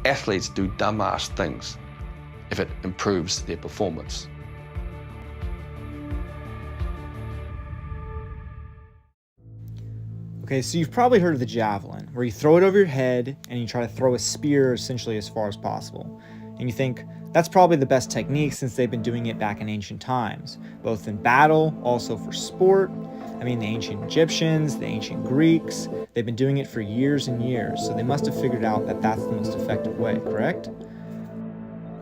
athletes do dumbass things if it improves their performance. Okay, so you've probably heard of the javelin, where you throw it over your head and you try to throw a spear essentially as far as possible. And you think that's probably the best technique since they've been doing it back in ancient times, both in battle, also for sport. I mean, the ancient Egyptians, the ancient Greeks, they've been doing it for years and years, so they must have figured out that that's the most effective way, correct?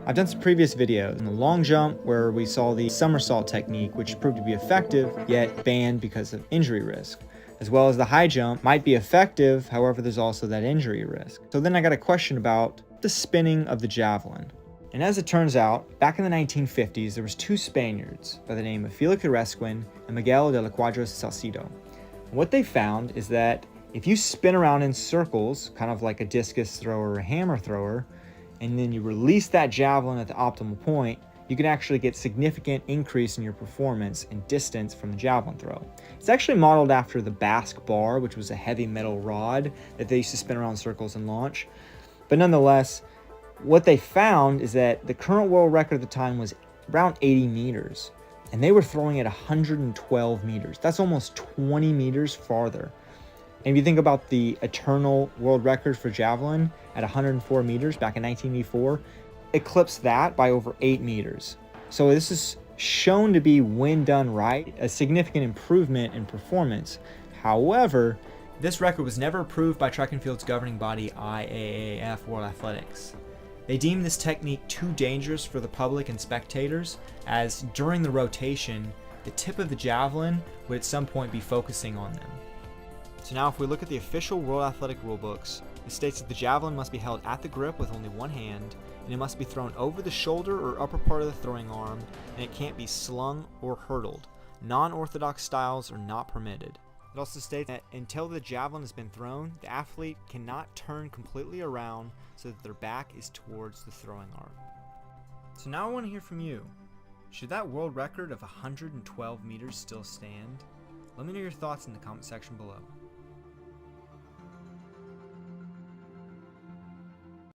I've done some previous videos in the long jump where we saw the somersault technique, which proved to be effective, yet banned because of injury risk. As well as the high jump might be effective, however there's also that injury risk. So then I got a question about the spinning of the javelin. And as it turns out, back in the 1950s, there was two Spaniards by the name of Felix Aresquin and Miguel de la Cuadras Salcido. And what they found is that if you spin around in circles, kind of like a discus thrower or a hammer thrower, and then you release that javelin at the optimal point, you can actually get significant increase in your performance and distance from the javelin throw. It's actually modeled after the Basque bar, which was a heavy metal rod that they used to spin around circles and launch. But nonetheless, what they found is that the current world record at the time was around 80 meters, and they were throwing at 112 meters. That's almost 20 meters farther. And if you think about the eternal world record for javelin at 104 meters back in 1984, eclipsed that by over 8 meters. So this is shown to be, when done right, a significant improvement in performance. However, this record was never approved by track and field's governing body IAAF World Athletics. They deemed this technique too dangerous for the public and spectators, as during the rotation, the tip of the javelin would at some point be focusing on them. So now if we look at the official World Athletic rulebooks, it states that the javelin must be held at the grip with only one hand, and it must be thrown over the shoulder or upper part of the throwing arm, and it can't be slung or hurdled. Non-orthodox styles are not permitted. It also states that until the javelin has been thrown, the athlete cannot turn completely around so that their back is towards the throwing arm. So now I want to hear from you. Should that world record of 112 meters still stand? Let me know your thoughts in the comment section below.